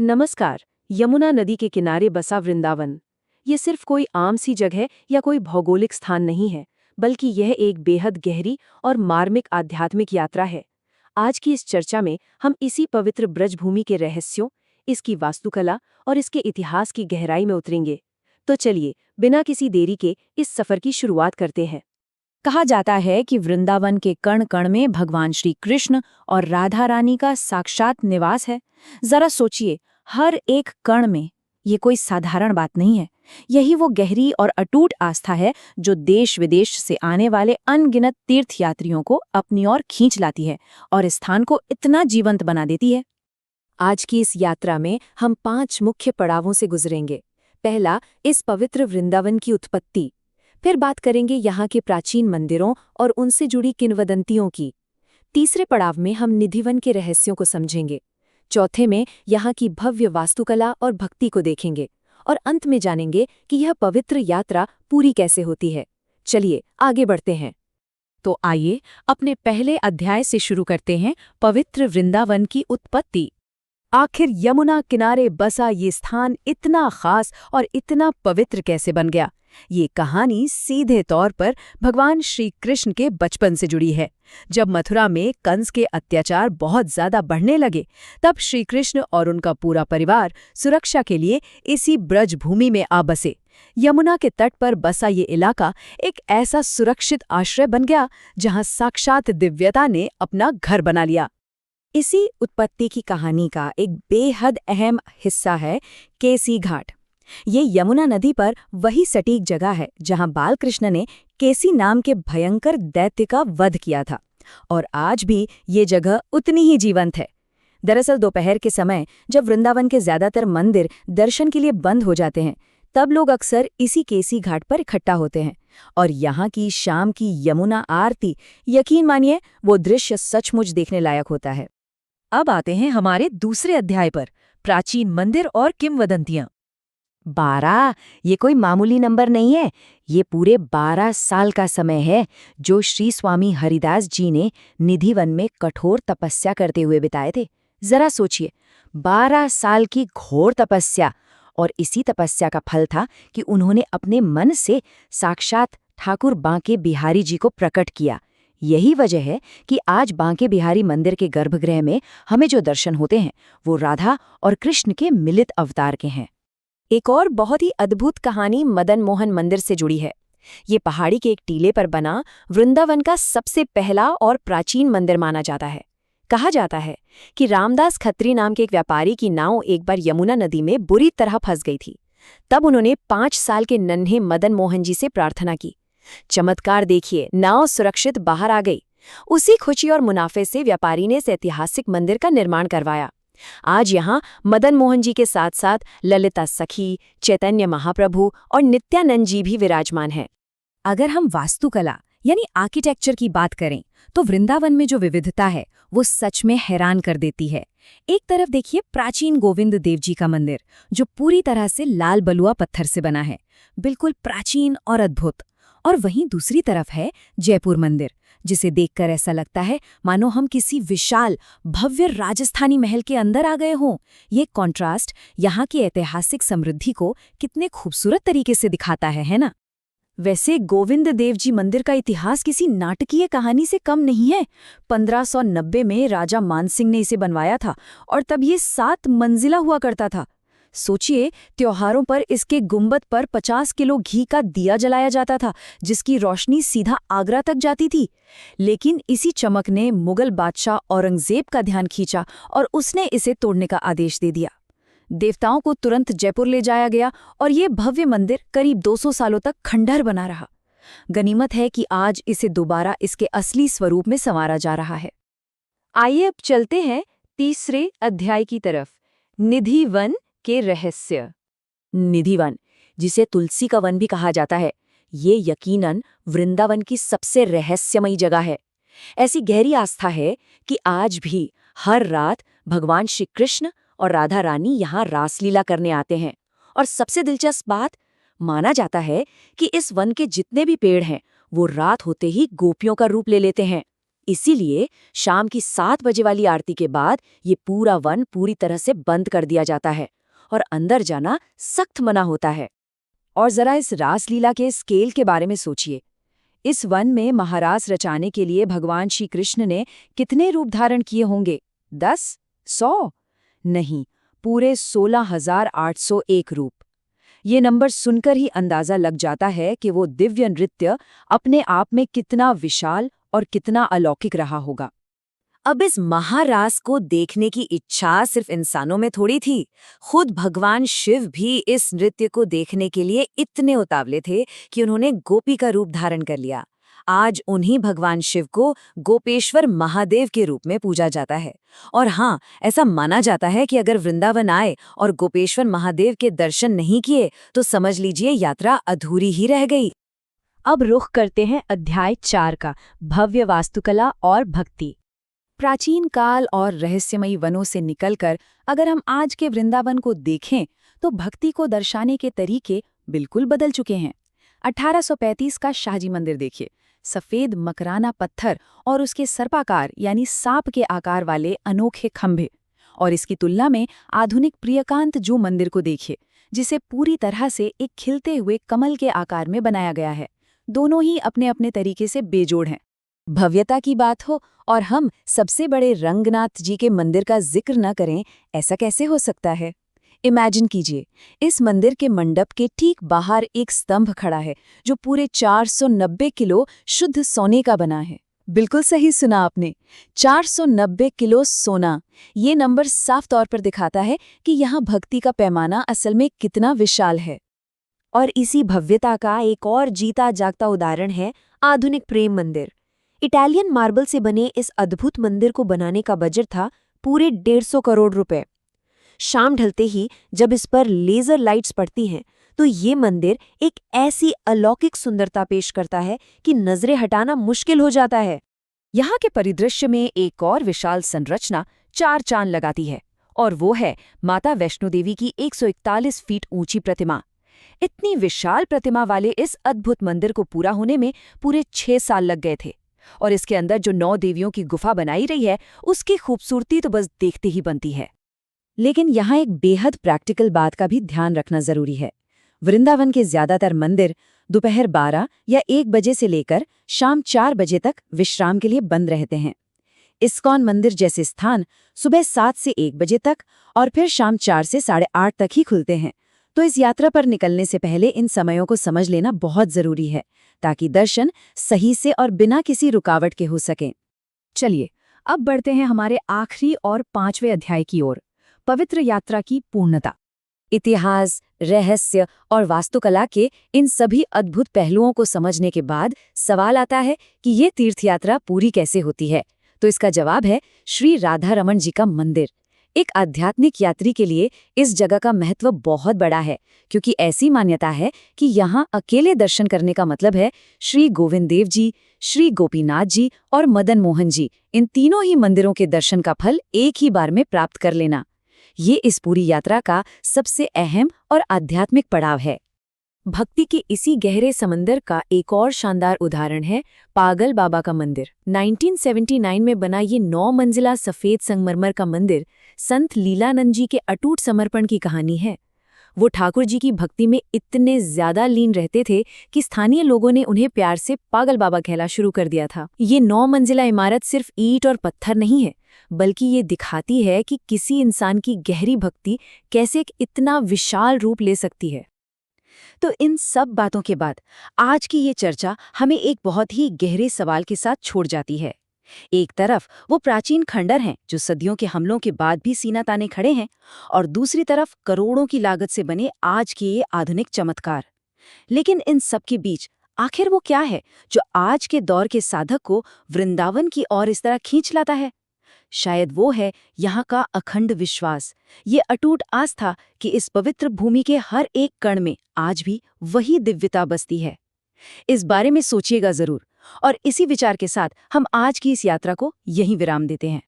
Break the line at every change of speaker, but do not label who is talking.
नमस्कार। यमुना नदी के किनारे बसा वृंदावन। ये सिर्फ कोई आम सी जगह या कोई भौगोलिक स्थान नहीं है, बल्कि यह एक बेहद गहरी और मार्मिक आध्यात्मिक यात्रा है। आज की इस चर्चा में हम इसी पवित्र ब्रजभूमि के रहस्यों, इसकी वास्तुकला और इसके इतिहास की गहराई में उतरेंगे। तो चलिए, बिना किसी देरी के इस सफर की शुरुआत करते हैं।
कहा जाता है कि वृंदावन के कण कण में भगवान श्री कृष्ण और राधा रानी का साक्षात निवास है। जरा सोचिए, हर एक कण में। ये कोई साधारण बात नहीं है। यही वो गहरी और अटूट आस्था है जो देश विदेश से आने वाले अनगिनत तीर्थयात्रियों को अपनी ओर खींच लाती है और इस स्थान को इतना जीवंत बना देती है।
आज की इस यात्रा में हम 5 मुख्य पड़ावों से गुजरेंगे। पहला, इस पवित्र वृंदावन की उत्पत्ति। फिर बात करेंगे यहाँ के प्राचीन मंदिरों और उनसे जुड़ी किंवदंतियों की। तीसरे पड़ाव में हम निधिवन के रहस्यों को समझेंगे। चौथे में यहाँ की भव्य वास्तुकला और भक्ति को देखेंगे। और अंत में जानेंगे कि यह पवित्र यात्रा पूरी कैसे होती है। चलिए आगे बढ़ते हैं।
तो आइए अपने पहले अध्याय से शुरू करते हैं, पवित्र वृंदावन की उत्पत्ति। आखिर यमुना किनारे बसा ये स्थान इतना खास और इतना पवित्र कैसे बन गया? ये कहानी सीधे तौर पर भगवान श्री कृष्ण के बचपन से जुड़ी है। जब मथुरा में कंस के अत्याचार बहुत ज्यादा बढ़ने लगे, तब श्री कृष्ण और उनका पूरा परिवार सुरक्षा के लिए इसी ब्रजभूमि में आ बसे। यमुना के तट पर बसा ये इलाका एक ऐसा सुरक्षित आश्रय बन गया जहां साक्षात दिव्यता ने अपना घर बना लिया। इसी उत्पत्ति की कहानी का एक बेहद अहम हिस्सा है केसी घाट। ये यमुना नदी पर वही सटीक जगह है जहां बालकृष्ण ने केसी नाम के भयंकर दैत्य का वध किया था, और आज भी ये जगह उतनी ही जीवंत है। दरअसल दोपहर के समय जब वृंदावन के ज्यादातर मंदिर दर्शन के लिए बंद हो जाते हैं, तब लोग अक्सर इसी केसी घाट पर इकट्ठा होते हैं, और यहाँ की शाम की यमुना आरती, यकीन मानिए वो दृश्य सचमुच देखने लायक होता है।
अब आते हैं हमारे दूसरे अध्याय पर, प्राचीन मंदिर और किंवदंतियां।
12 ये कोई मामूली नंबर नहीं है। ये पूरे 12 साल का समय है जो श्री स्वामी हरिदास जी ने निधिवन में कठोर तपस्या करते हुए बिताए थे। जरा सोचिए, 12 साल की घोर तपस्या, और इसी तपस्या का फल था कि उन्होंने अपने मन से साक्षात ठाकुर बांके बिहारी जी को प्रकट किया। यही वजह है कि आज बांके बिहारी मंदिर के गर्भगृह में हमें जो दर्शन होते हैं वो राधा और कृष्ण के मिलित अवतार के हैं। एक और बहुत ही अद्भुत कहानी मदन मोहन मंदिर से जुड़ी है। ये पहाड़ी के एक टीले पर बना वृंदावन का सबसे पहला और प्राचीन मंदिर माना जाता है। कहा जाता है कि रामदास खत्री नाम के एक व्यापारी की नाव एक बार यमुना नदी में बुरी तरह फंस गई थी। तब उन्होंने 5 साल के नन्हे मदन मोहन जी से प्रार्थना की। चमत्कार देखिए, नाव सुरक्षित बाहर आ गई। उसी खुशी और मुनाफे से व्यापारी ने इस ऐतिहासिक मंदिर का निर्माण करवाया। आज यहाँ मदन मोहन जी के साथ साथ ललिता सखी, चैतन्य महाप्रभु और नित्यानंद जी भी विराजमान हैं। अगर हम वास्तुकला यानी आर्किटेक्चर की बात करें तो वृंदावन में जो विविधता है वो सच में हैरान कर देती है। एक तरफ देखिए प्राचीन गोविंद देव जी का मंदिर, जो पूरी तरह से लाल बलुआ पत्थर से बना है, बिल्कुल प्राचीन और अद्भुत। और वहीं दूसरी तरफ है जयपुर मंदिर, जिसे देखकर ऐसा लगता है मानो हम किसी विशाल भव्य राजस्थानी महल के अंदर आ गए हों। ये कॉन्ट्रास्ट यहाँ की ऐतिहासिक समृद्धि को कितने खूबसूरत तरीके से दिखाता है ना? वैसे गोविंद देव जी मंदिर का इतिहास किसी नाटकीय कहानी से कम नहीं है। 1590 में राजा मानसिंह ने इसे बनवाया था, और तब ये 7 मंजिला हुआ करता था। सोचिए, त्योहारों पर इसके गुंबद पर 50 किलो घी का दिया जलाया जाता था, जिसकी रोशनी सीधा आगरा तक जाती थी। लेकिन इसी चमक ने मुगल बादशाह औरंगजेब का ध्यान खींचा और उसने इसे तोड़ने का आदेश दे दिया। देवताओं को तुरंत जयपुर ले जाया गया और ये भव्य मंदिर करीब 200 सालों तक खंडहर बना रहा। गनीमत है कि आज इसे दोबारा इसके असली स्वरूप में संवारा जा रहा है।
आइए अब चलते हैं तीसरे अध्याय की तरफ, निधिवन के रहस्य।
निधिवन, जिसे तुलसी का वन भी कहा जाता है, ये यकीनन वृंदावन की सबसे रहस्यमयी जगह है। ऐसी गहरी आस्था है कि आज भी हर रात भगवान श्री कृष्ण और राधा रानी यहाँ रासलीला करने आते हैं। और सबसे दिलचस्प बात, माना जाता है कि इस वन के जितने भी पेड़ हैं वो रात होते ही गोपियों का रूप ले लेते हैं। इसीलिए शाम की 7 बजे वाली आरती के बाद ये पूरा वन पूरी तरह से बंद कर दिया जाता है और अंदर जाना सख्त मना होता है। और जरा इस रासलीला के स्केल के बारे में सोचिए। इस वन में महारास रचाने के लिए भगवान श्री कृष्ण ने कितने रूप धारण किए होंगे? 10? 100? नहीं, पूरे 16,801 रूप। ये नंबर सुनकर ही अंदाजा लग जाता है कि वो दिव्य नृत्य अपने आप में कितना विशाल और कितना अलौकिक रहा होगा। अब इस महारास को देखने की इच्छा सिर्फ इंसानों में थोड़ी थी। खुद भगवान शिव भी इस नृत्य को देखने के लिए इतने उतावले थे कि उन्होंने गोपी का रूप धारण कर लिया। आज उन्हीं भगवान शिव को गोपेश्वर महादेव के रूप में पूजा जाता है। और हाँ, ऐसा माना जाता है कि अगर वृंदावन आए और गोपेश्वर महादेव के दर्शन नहीं किए तो समझ लीजिए यात्रा अधूरी ही रह गई।
अब रुख करते हैं अध्याय 4 का, भव्य वास्तुकला और भक्ति।
प्राचीन काल और रहस्यमयी वनों से निकलकर अगर हम आज के वृंदावन को देखें तो भक्ति को दर्शाने के तरीके बिल्कुल बदल चुके हैं। 1835 का शाहजी मंदिर देखिए, सफेद मकराना पत्थर और उसके सर्पाकार यानी सांप के आकार वाले अनोखे खंभे। और इसकी तुलना में आधुनिक प्रियकांत जू मंदिर को देखिए, जिसे पूरी तरह से एक खिलते हुए कमल के आकार में बनाया गया है। दोनों ही अपने अपने तरीके से बेजोड़ हैं। भव्यता की बात हो और हम सबसे बड़े रंगनाथ जी के मंदिर का जिक्र न करें, ऐसा कैसे हो सकता है? इमेजिन कीजिए, इस मंदिर के मंडप के ठीक बाहर एक स्तंभ खड़ा है जो पूरे 490 किलो शुद्ध सोने का बना है। बिल्कुल सही सुना आपने, 490 किलो सोना। ये नंबर साफ तौर पर दिखाता है कि यहाँ भक्ति का पैमाना असल में कितना विशाल है। और इसी भव्यता का एक और जीता जागता उदाहरण है आधुनिक प्रेम मंदिर। इटालियन मार्बल से बने इस अद्भुत मंदिर को बनाने का बजट था पूरे 150 करोड़ रुपए। शाम ढलते ही जब इस पर लेजर लाइट्स पड़ती हैं तो ये मंदिर एक ऐसी अलौकिक सुंदरता पेश करता है कि नजरें हटाना मुश्किल हो जाता है। यहाँ के परिदृश्य में एक और विशाल संरचना 4 चांद लगाती है, और वो है माता वैष्णो देवी की 141 फीट ऊंची प्रतिमा। इतनी विशाल प्रतिमा वाले इस अद्भुत मंदिर को पूरा होने में पूरे 6 साल लग गए थे। और इसके अंदर जो 9 देवियों की गुफा बनाई रही है, उसकी खूबसूरती तो बस देखते ही बनती है। लेकिन यहाँ एक बेहद प्रैक्टिकल बात का भी ध्यान रखना जरूरी है। वृंदावन के ज्यादातर मंदिर दोपहर 12 या 1 बजे से लेकर शाम 4 बजे तक विश्राम के लिए बंद रहते हैं। इस्कॉन मंदिर जैसे स्थान सुबह 7 से 1 बजे तक और फिर शाम 4 से 8:30 तक ही खुलते हैं। तो इस यात्रा पर निकलने से पहले इन समयों को समझ लेना बहुत जरूरी है, ताकि दर्शन सही से और बिना किसी रुकावट के हो सकें। चलिए, अब बढ़ते हैं हमारे आखिरी और 5वें अध्याय की ओर, पवित्र यात्रा की पूर्णता। इतिहास, रहस्य और वास्तुकला के इन सभी अद्भुत पहलुओं को समझने के बाद सवाल आता है कि ये तीर्थयात्रा पूरी कैसे होती है। तो इसका जवाब है श्री राधा रमण जी का मंदिर। एक आध्यात्मिक यात्री के लिए इस जगह का महत्व बहुत बड़ा है, क्योंकि ऐसी मान्यता है कि यहाँ अकेले दर्शन करने का मतलब है श्री गोविंद देव जी, श्री गोपीनाथ जी और मदन मोहन जी, इन तीनों ही मंदिरों के दर्शन का फल एक ही बार में प्राप्त कर लेना। ये इस पूरी यात्रा का सबसे अहम और आध्यात्मिक पड़ाव है। भक्ति के इसी गहरे समंदर का एक और शानदार उदाहरण है पागल बाबा का मंदिर। 1979 में बना ये 9 मंजिला सफेद संगमरमर का मंदिर संत लीलानंद जी के अटूट समर्पण की कहानी है। वो ठाकुर जी की भक्ति में इतने ज्यादा लीन रहते थे कि स्थानीय लोगों ने उन्हें प्यार से पागल बाबा कहना शुरू कर दिया था। ये 9 मंजिला इमारत सिर्फ ईंट और पत्थर नहीं है, बल्कि ये दिखाती है कि किसी इंसान की गहरी भक्ति कैसे एक इतना विशाल रूप ले सकती है। तो इन सब बातों के बाद आज की ये चर्चा हमें एक बहुत ही गहरे सवाल के साथ छोड़ जाती है। एक तरफ वो प्राचीन खंडर हैं जो सदियों के हमलों के बाद भी सीना ताने खड़े हैं, और दूसरी तरफ करोड़ों की लागत से बने आज के ये आधुनिक चमत्कार। लेकिन इन सब के बीच आखिर वो क्या है जो आज के दौर के साधक को वृंदावन की ओर इस तरह खींच लाता है? शायद वो है यहाँ का अखंड विश्वास, ये अटूट आस्था कि इस पवित्र भूमि के हर एक कण में आज भी वही दिव्यता बसती है। इस बारे में सोचिएगा जरूर, और इसी विचार के साथ हम आज की इस यात्रा को यहीं विराम देते हैं।